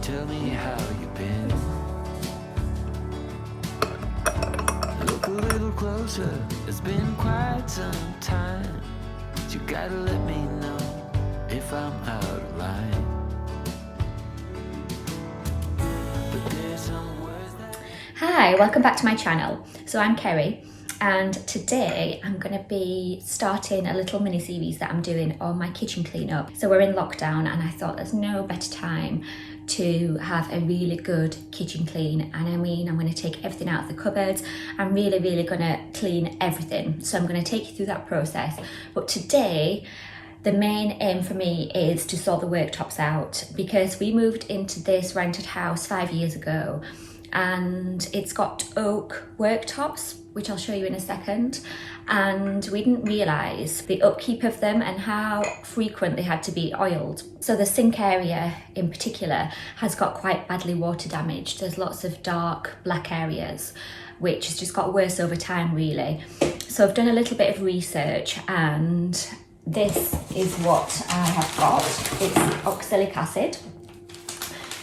tell me how you've been. Look a little closer, it's been quite some time. You gotta let me know if I'm out of line. But there's some words that... Hi, welcome back to my channel. So I'm Kerry, and today I'm going to be starting a little mini series that I'm doing on my kitchen cleanup. So we're in lockdown and I thought there's no better time to have a really good kitchen clean. And I mean, I'm going to take everything out of the cupboards. I'm really going to clean everything. So I'm going to take you through that process. But today, the main aim for me is to sort the worktops out, because we moved into this rented house 5 years ago and it's got oak worktops, which I'll show you in a second, and we didn't realise the upkeep of them and how frequent they had to be oiled. So the sink area in particular has got quite badly water damaged. There's lots of dark black areas which has just got worse over time really. So I've done a little bit of research and this is what I have got. It's oxalic acid.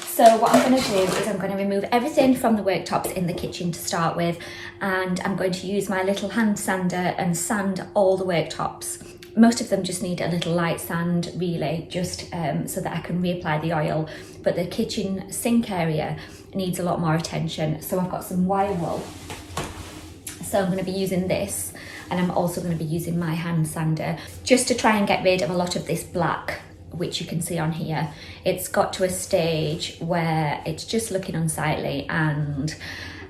So what I'm going to do is I'm going to remove everything from the worktops in the kitchen to start with, and I'm going to use my little hand sander and sand all the worktops. Most of them just need a little light sand really, just so that I can reapply the oil, but the kitchen sink area needs a lot more attention. So I've got some wire wool. So I'm going to be using this, and I'm also going to be using my hand sander just to try and get rid of a lot of this black, which you can see on here. It's got to a stage where it's just looking unsightly and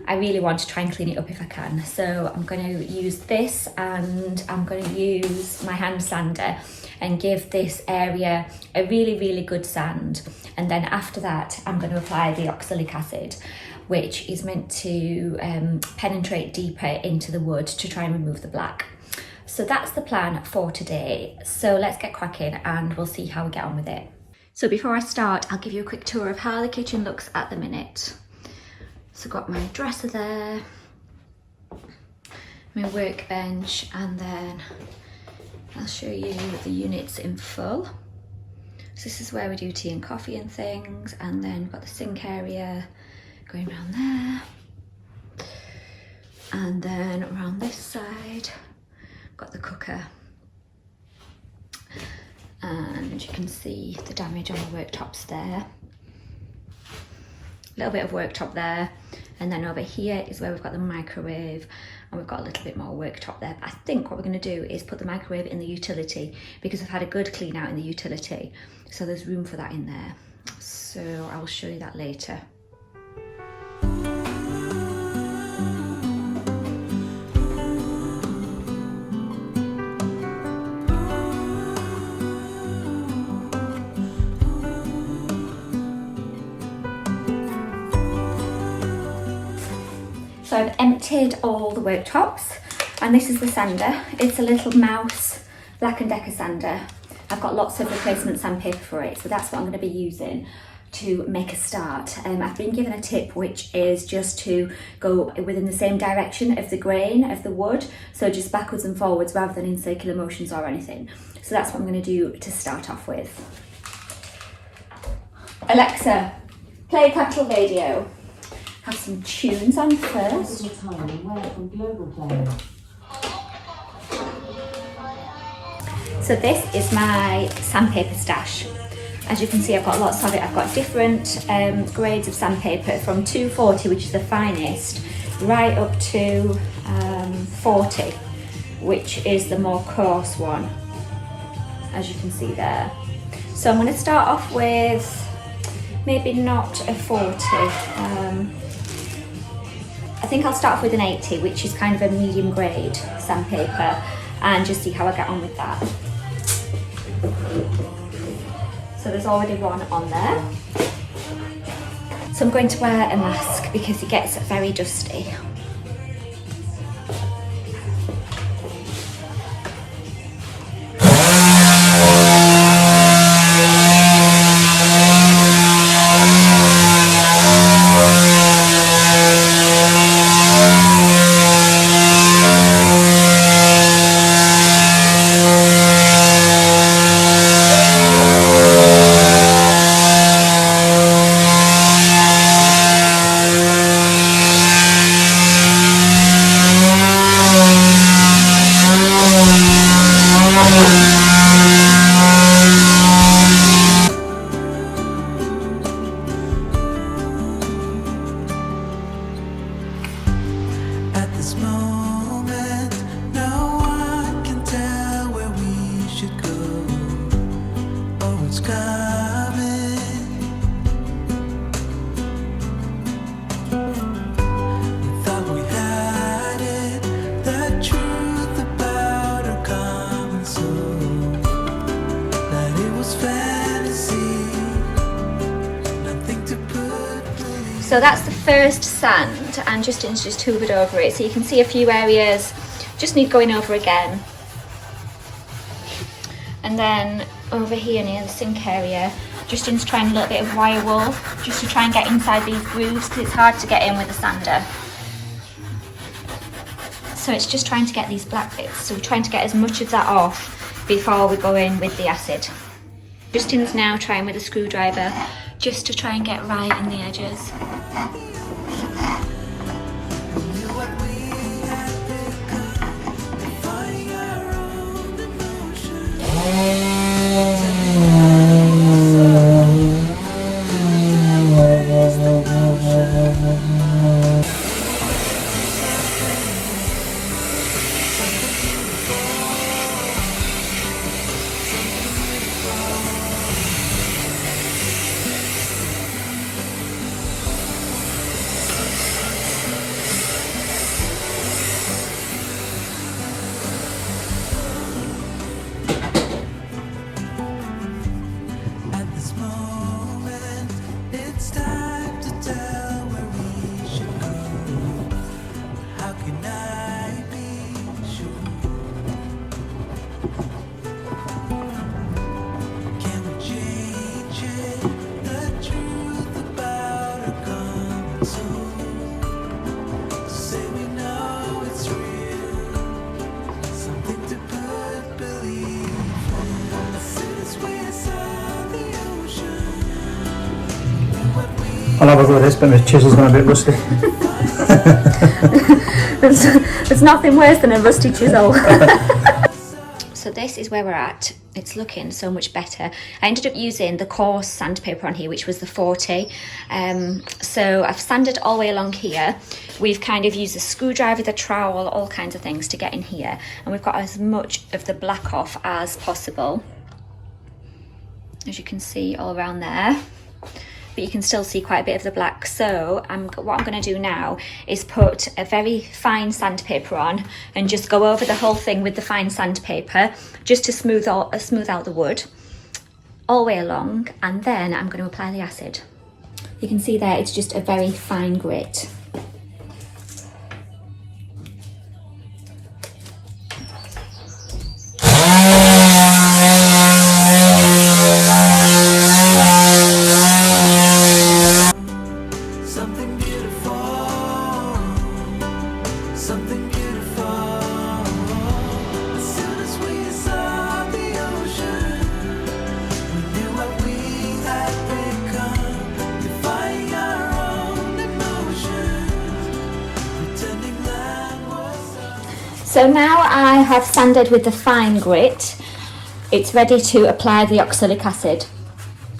I really want to try and clean it up if I can. So I'm going to use this and I'm going to use my hand sander and give this area a really good sand. And then after that, I'm going to apply the oxalic acid, which is meant to penetrate deeper into the wood to try and remove the black. So that's the plan for today. So let's get cracking and we'll see how we get on with it. So before I start, I'll give you a quick tour of how the kitchen looks at the minute. So I've got my dresser there, my workbench, and then I'll show you the units in full. So this is where we do tea and coffee and things, and then we've got the sink area going around there. And then around this side, got the cooker, and you can see the damage on the worktops there. A little bit of worktop there, and then over here is where we've got the microwave, and we've got a little bit more worktop there. But I think what we're going to do is put the microwave in the utility, because I've had a good clean out in the utility, so there's room for that in there. So I will show you that later. So I've emptied all the worktops, and this is the sander. It's a little Mouse Black & Decker sander. I've got lots of replacement sandpaper for it, so that's what I'm going to be using to make a start. I've been given a tip, which is just to go within the same direction of the grain of the wood, so just backwards and forwards rather than in circular motions or anything. So that's what I'm going to do to start off with. Alexa, play Capital Radio. Have some tunes on first. So this is my sandpaper stash. As you can see, I've got lots of it. I've got different grades of sandpaper from 240, which is the finest, right up to 40, which is the more coarse one, as you can see there. So I'm going to start off with maybe not a 40. I think I'll start off with an 80, which is kind of a medium grade sandpaper, and just see how I get on with that. So there's already one on there. So I'm going to wear a mask because it gets very dusty. So that's the first sand, and Justin's just hoovered over it. So you can see a few areas just need going over again. And then over here near the sink area, Justin's trying a little bit of wire wool just to try and get inside these grooves because it's hard to get in with the sander. So it's just trying to get these black bits. So we're trying to get as much of that off before we go in with the acid. Justin's now trying with a screwdriver just to try and get right in the edges. I'll have a go at this, but my chisel's gone a bit rusty. There's nothing worse than a rusty chisel. So this is where we're at. It's looking so much better. I ended up using the coarse sandpaper on here, which was the 40. So I've sanded all the way along here. We've kind of used a screwdriver, the trowel, all kinds of things to get in here. And we've got as much of the black off as possible. As you can see all around there. But you can still see quite a bit of the black. So what I'm going to do now is put a very fine sandpaper on and just go over the whole thing with the fine sandpaper just to smooth out the wood all the way along, and then I'm going to apply the acid. You can see there it's just a very fine grit. So now I have sanded with the fine grit, it's ready to apply the oxalic acid.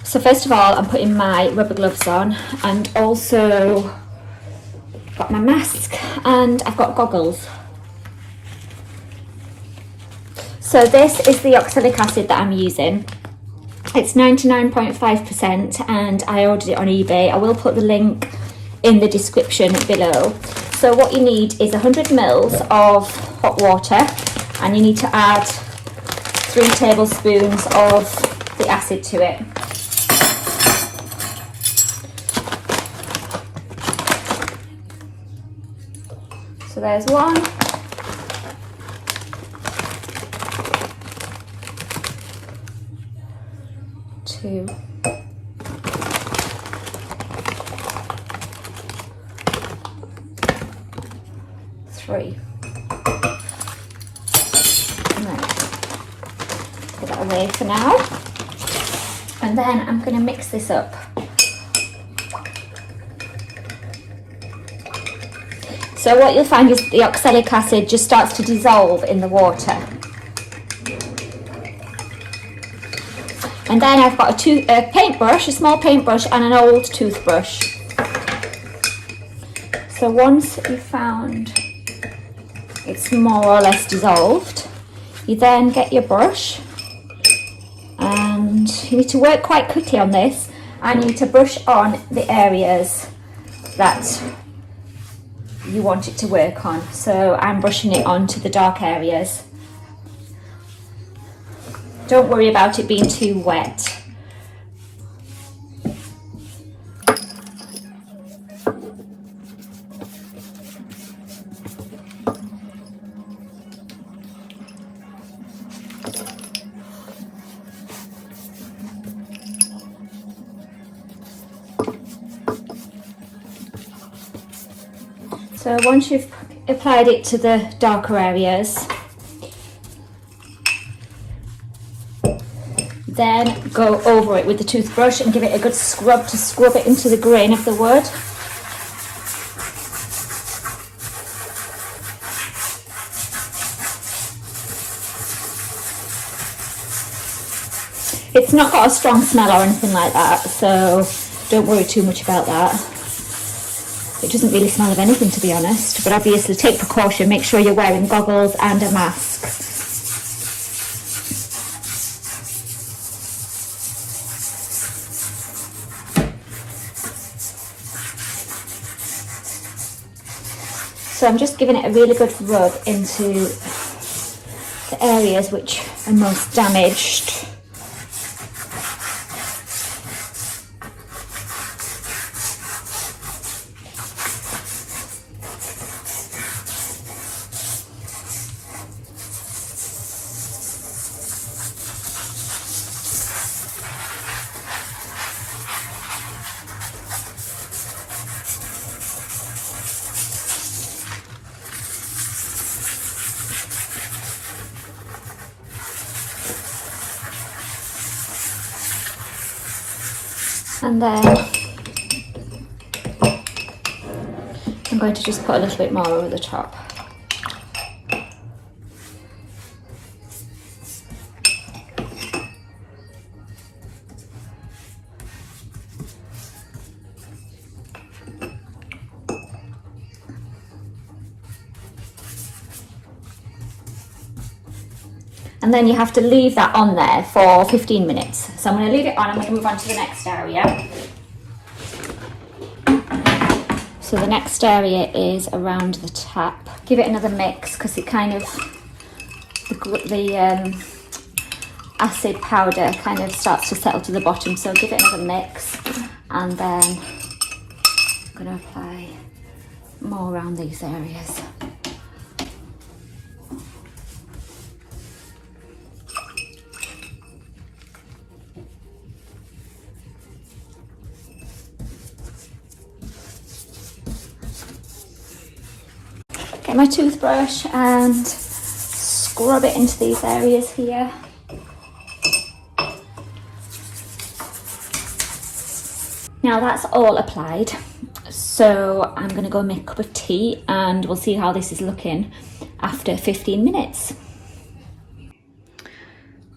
So first of all, I'm putting my rubber gloves on, and also got my mask, and I've got goggles. So this is the oxalic acid that I'm using. It's 99.5% and I ordered it on eBay. I will put the link in the description below. So what you need is 100 mils of hot water, and you need to add 3 tablespoons of the acid to it. So there's 1. 2. 3. Put that away for now. And then I'm going to mix this up. So what you'll find is the oxalic acid just starts to dissolve in the water. And then I've got a paintbrush, a small paintbrush, and an old toothbrush. So once you've found it's more or less dissolved, you then get your brush, and you need to work quite quickly on this, and you need to brush on the areas that you want it to work on. So I'm brushing it onto the dark areas. Don't worry about it being too wet. So once you've applied it to the darker areas, then go over it with the toothbrush and give it a good scrub to scrub it into the grain of the wood. It's not got a strong smell or anything like that, so don't worry too much about that. It doesn't really smell of anything, to be honest, but obviously take precaution, make sure you're wearing goggles and a mask. So I'm just giving it a really good rub into the areas which are most damaged. And then I'm going to just put a little bit more over the top. And then you have to leave that on there for 15 minutes. So I'm going to leave it on, I'm going to move on to the next area. So the next area is around the tap. Give it another mix because it kind of, the acid powder kind of starts to settle to the bottom. So give it another mix, and then I'm going to apply more around these areas. Get my toothbrush and scrub it into these areas here. Now that's all applied, so I'm going to go make a cup of tea and we'll see how this is looking after 15 minutes.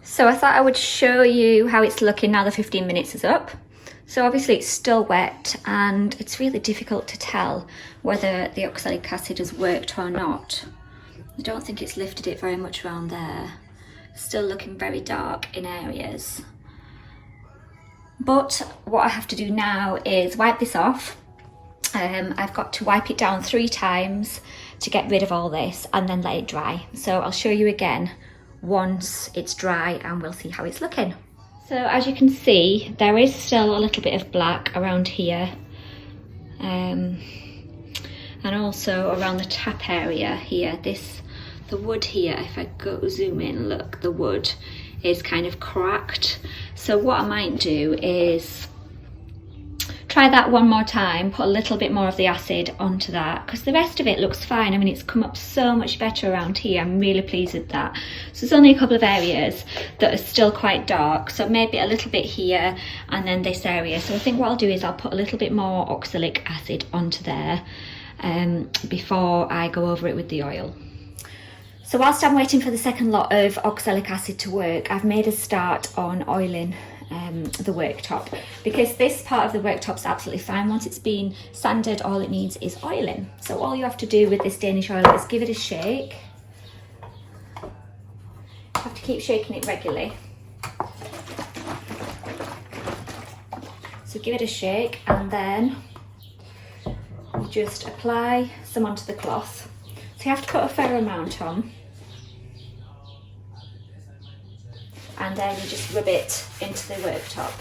So I thought I would show you how it's looking now the 15 minutes is up. So obviously it's still wet and it's really difficult to tell whether the oxalic acid has worked or not. I don't think it's lifted it very much around there. Still looking very dark in areas. But what I have to do now is wipe this off. I've got to wipe it down 3 times to get rid of all this and then let it dry. So I'll show you again once it's dry and we'll see how it's looking. So as you can see, there is still a little bit of black around here, and also around the tap area here. The wood here, if I go zoom in, look, the wood is kind of cracked. So what I might do is try that one more time, put a little bit more of the acid onto that, because the rest of it looks fine. I mean, it's come up so much better around here. I'm really pleased with that. So there's only a couple of areas that are still quite dark, so maybe a little bit here and then this area. So I think what I'll do is I'll put a little bit more oxalic acid onto there before I go over it with the oil. So whilst I'm waiting for the second lot of oxalic acid to work, I've made a start on oiling the worktop, because this part of the worktop's absolutely fine. Once it's been sanded, all it needs is oiling. So all you have to do with this Danish oil is give it a shake. You have to keep shaking it regularly. So give it a shake and then you just apply some onto the cloth. So you have to put a fair amount on. And then you just rub it into the worktop.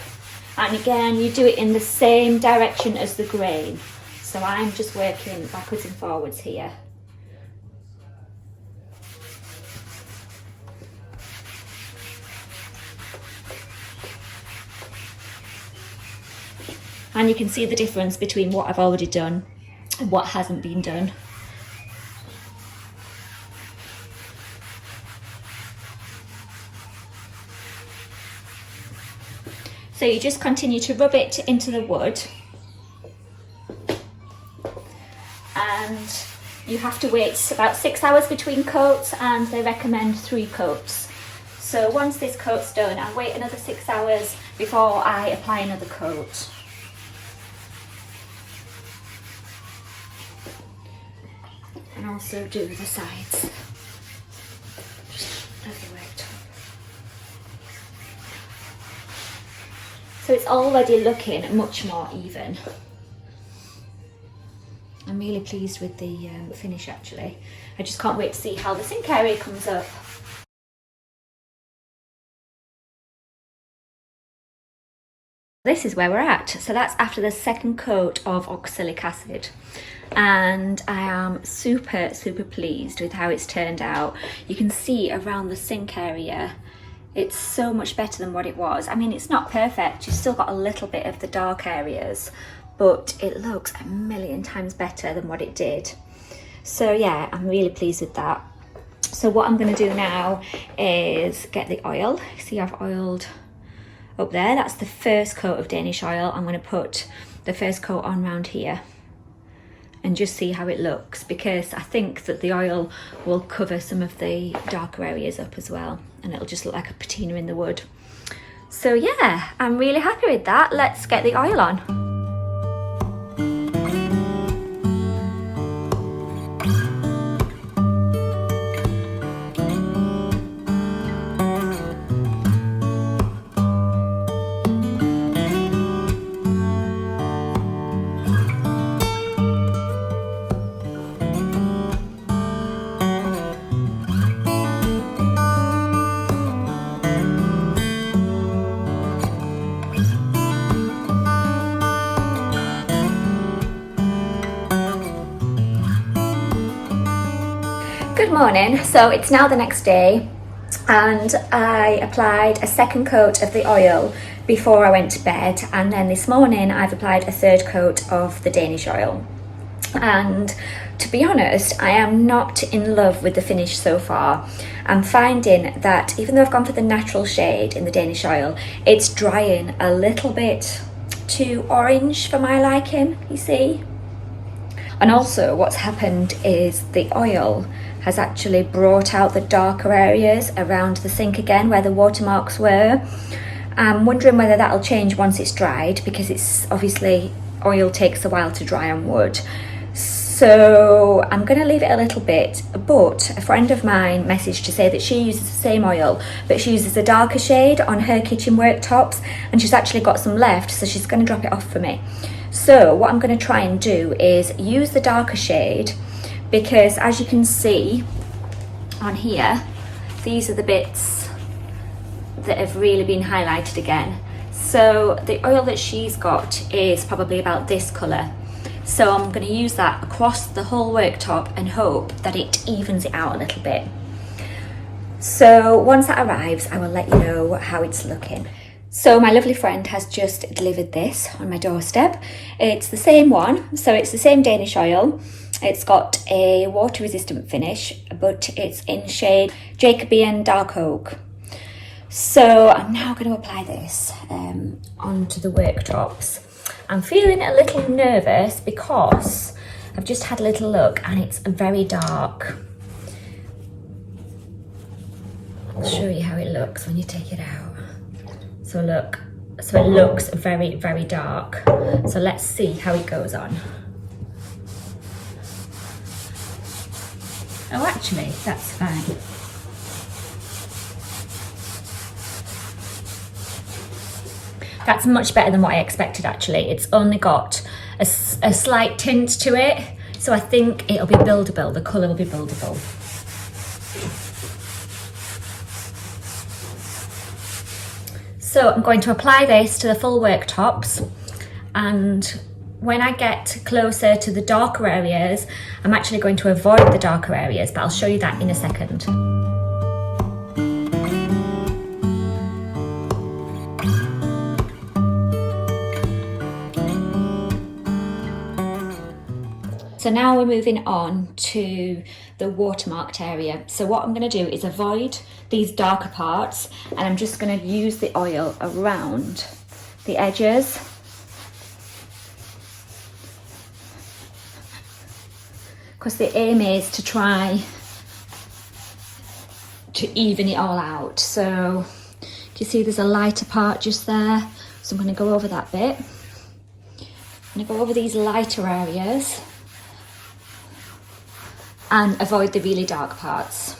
And again, you do it in the same direction as the grain. So I'm just working backwards and forwards here. And you can see the difference between what I've already done and what hasn't been done. So you just continue to rub it into the wood, and you have to wait about 6 hours between coats, and they recommend 3 coats. So once this coat's done, I'll wait another 6 hours before I apply another coat. And also do the sides of the worktop. So it's already looking much more even. I'm really pleased with the finish actually. I just can't wait to see how the sink area comes up. This is where we're at. So that's after the second coat of oxalic acid. And I am super pleased with how it's turned out. You can see around the sink area, it's so much better than what it was. I mean, it's not perfect. You've still got a little bit of the dark areas, but it looks a million times better than what it did. So yeah, I'm really pleased with that. So what I'm going to do now is get the oil. See, I've oiled up there. That's the first coat of Danish oil. I'm going to put the first coat on round here and just see how it looks, because I think that the oil will cover some of the darker areas up as well, and it'll just look like a patina in the wood. So yeah, I'm really happy with that. Let's get the oil on. Good morning. So it's now the next day, and I applied a second coat of the oil before I went to bed, and then this morning I've applied a third coat of the Danish oil. And to be honest, I am not in love with the finish so far. I'm finding that even though I've gone for the natural shade in the Danish oil, it's drying a little bit too orange for my liking, you see. And also what's happened is the oil has actually brought out the darker areas around the sink again where the watermarks were. I'm wondering whether that'll change once it's dried, because it's obviously, oil takes a while to dry on wood. So I'm going to leave it a little bit, but a friend of mine messaged to say that she uses the same oil, but she uses a darker shade on her kitchen worktops, and she's actually got some left, so she's going to drop it off for me. So what I'm going to try and do is use the darker shade, because as you can see on here, these are the bits that have really been highlighted again. So the oil that she's got is probably about this colour. So I'm going to use that across the whole worktop and hope that it evens it out a little bit. So once that arrives, I will let you know how it's looking. So my lovely friend has just delivered this on my doorstep. It's the same one, so it's the same Danish oil. It's got a water resistant finish, but it's in shade Jacobean Dark Oak. So I'm now going to apply this onto the worktops. I'm feeling a little nervous because I've just had a little look and it's very dark. I'll show you how it looks when you take it out. So look, so it looks very, very dark. So let's see how it goes on. Oh, actually, that's fine. That's much better than what I expected, actually. It's only got a slight tint to it, so I think it'll be buildable. The colour will be buildable. So I'm going to apply this to the full worktops, and when I get closer to the darker areas, I'm actually going to avoid the darker areas, but I'll show you that in a second. So now we're moving on to the watermarked area. So what I'm going to do is avoid these darker parts, and I'm just going to use the oil around the edges. Because the aim is to try to even it all out. So you see there's a lighter part just there, so I'm going to go over that bit. I'm going to go over these lighter areas and avoid the really dark parts.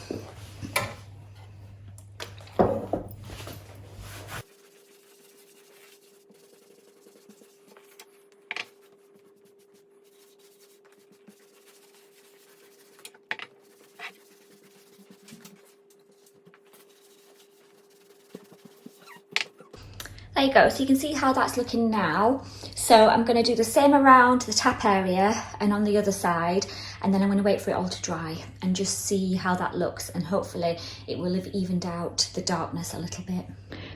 There you go, so you can see how that's looking now. So I'm going to do the same around the tap area and on the other side, and then I'm going to wait for it all to dry and just see how that looks, and hopefully it will have evened out the darkness a little bit.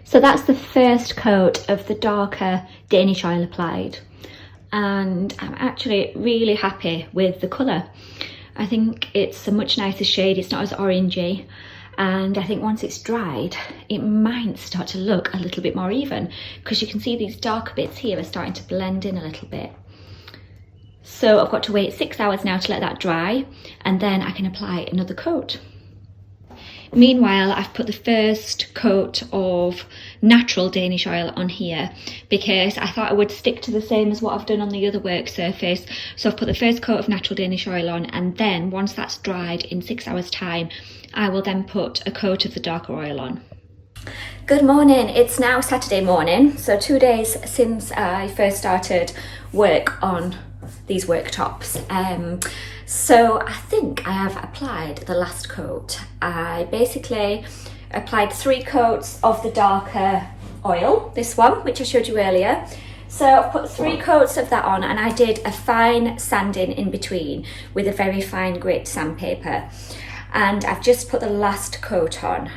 So that's the first coat of the darker Danish oil applied, and I'm actually really happy with the colour. I think it's a much nicer shade, it's not as orangey. And I think once it's dried, it might start to look a little bit more even, because you can see these darker bits here are starting to blend in a little bit. So I've got to wait 6 hours now to let that dry, and then I can apply another coat. Meanwhile, I've put the first coat of natural Danish oil on here because I thought I would stick to the same as what I've done on the other work surface. So I've put the first coat of natural Danish oil on, and then once that's dried in 6 hours time, I will then put a coat of the darker oil on. Good morning, it's now Saturday morning, so 2 days since I first started work on these worktops. So I think I have applied the last coat. I basically applied 3 coats of the darker oil, this one, which I showed you earlier. So I've put 3 coats of that on, and I did a fine sanding in between with a very fine grit sandpaper. And I've just put the last coat on.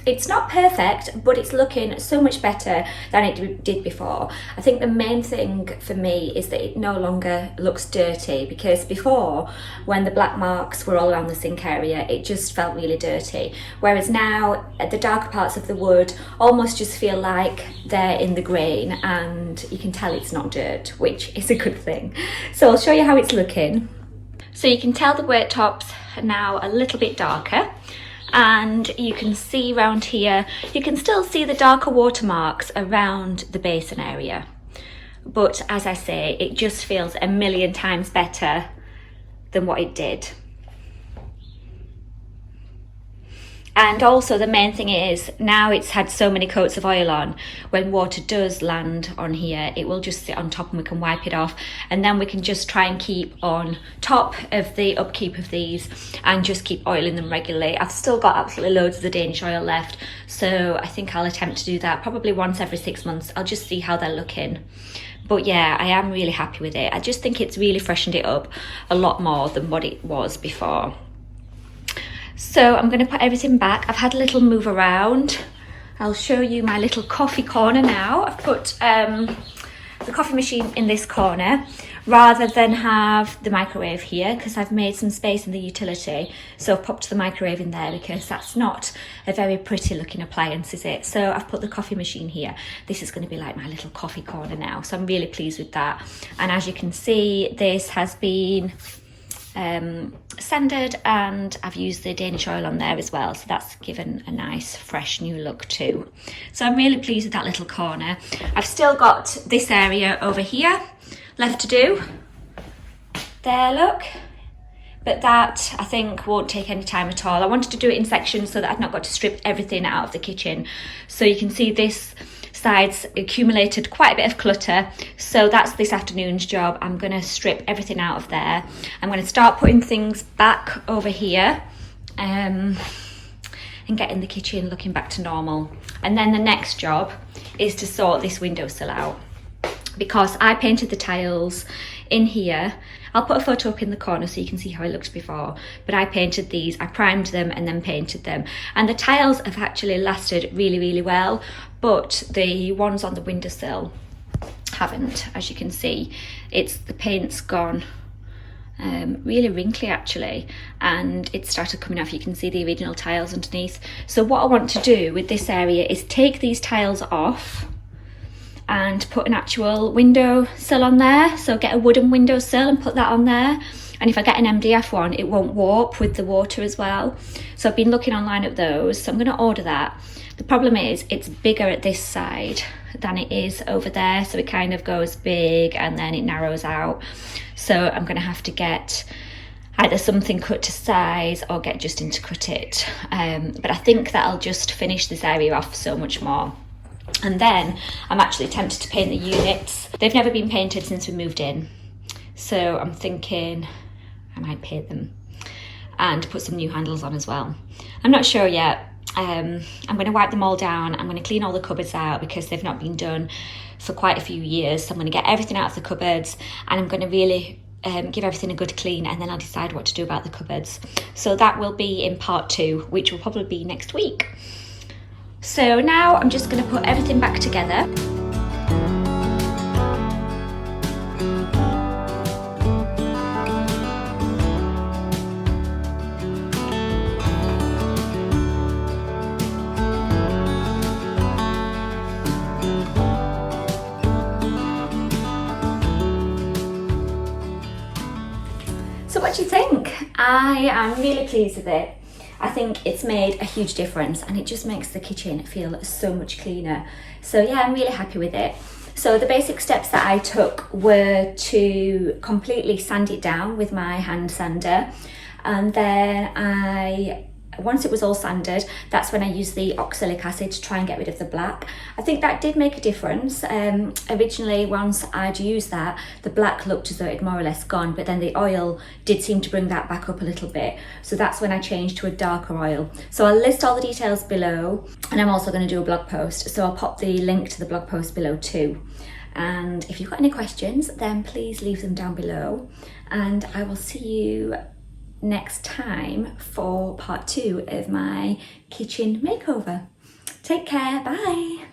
It's not perfect, but it's looking so much better than it did before. I think the main thing for me is that it no longer looks dirty, because before, when the black marks were all around the sink area, it just felt really dirty. Whereas now, the darker parts of the wood almost just feel like they're in the grain, and you can tell it's not dirt, which is a good thing. So I'll show you how it's looking. So you can tell the worktops are now a little bit darker, and you can see around here, you can still see the darker watermarks around the basin area. But as I say, it just feels a million times better than what it did. And also the main thing is, now it's had so many coats of oil on, when water does land on here, it will just sit on top and we can wipe it off. And then we can just try and keep on top of the upkeep of these and just keep oiling them regularly. I've still got absolutely loads of the Danish oil left, so I think I'll attempt to do that probably once every 6 months. I'll just see how they're looking. But yeah, I am really happy with it. I just think it's really freshened it up a lot more than what it was before. So I'm going to put everything back. I've had a little move around. I'll show you my little coffee corner now. I've put the coffee machine in this corner rather than have the microwave here, because I've made some space in the utility. So I've popped the microwave in there because that's not a very pretty looking appliance, is it? So I've put the coffee machine here. This is going to be like my little coffee corner now. So I'm really pleased with that. And as you can see, this has been sanded, and I've used the Danish oil on there as well, so that's given a nice fresh new look too. So I'm really pleased with that little corner. I've still got this area over here left to do. There, look. But that, I think, won't take any time at all. I wanted to do it in sections so that I've not got to strip everything out of the kitchen. So you can see this side's accumulated quite a bit of clutter, so that's this afternoon's job. I'm going to strip everything out of there. I'm going to start putting things back over here and getting the kitchen looking back to normal. And then the next job is to sort this windowsill out, because I painted the tiles in here. I'll put a photo up in the corner so you can see how it looked before, but I painted these, I primed them and then painted them. And the tiles have actually lasted really, really well, but the ones on the windowsill haven't, as you can see. The paint's gone really wrinkly actually, and it started coming off. You can see the original tiles underneath. So what I want to do with this area is take these tiles off and put an actual windowsill on there. So get a wooden windowsill and put that on there. And if I get an MDF one, it won't warp with the water as well. So I've been looking online at those, so I'm going to order that. The problem is it's bigger at this side than it is over there, so it kind of goes big and then it narrows out. So I'm going to have to get either something cut to size or get Justin to cut it. But I think that'll just finish this area off so much more. And then I'm actually tempted to paint the units. They've never been painted since we moved in. So I'm thinking I might paint them and put some new handles on as well. I'm not sure yet. I'm going to wipe them all down. I'm going to clean all the cupboards out because they've not been done for quite a few years. So I'm going to get everything out of the cupboards and I'm going to really give everything a good clean, and then I'll decide what to do about the cupboards. So that will be in part 2, which will probably be next week. So now I'm just going to put everything back together. So what do you think? I am really pleased with it. I think it's made a huge difference and it just makes the kitchen feel so much cleaner. So yeah, I'm really happy with it. So the basic steps that I took were to completely sand it down with my hand sander, and then once it was all sanded, that's when I used the oxalic acid to try and get rid of the black. I think that did make a difference. Originally, once I'd used that, the black looked as though it had more or less gone, but then the oil did seem to bring that back up a little bit. So that's when I changed to a darker oil. So I'll list all the details below, and I'm also going to do a blog post. So I'll pop the link to the blog post below too. And if you've got any questions, then please leave them down below. And I will see you next time for part 2 of my kitchen makeover. Take care, bye.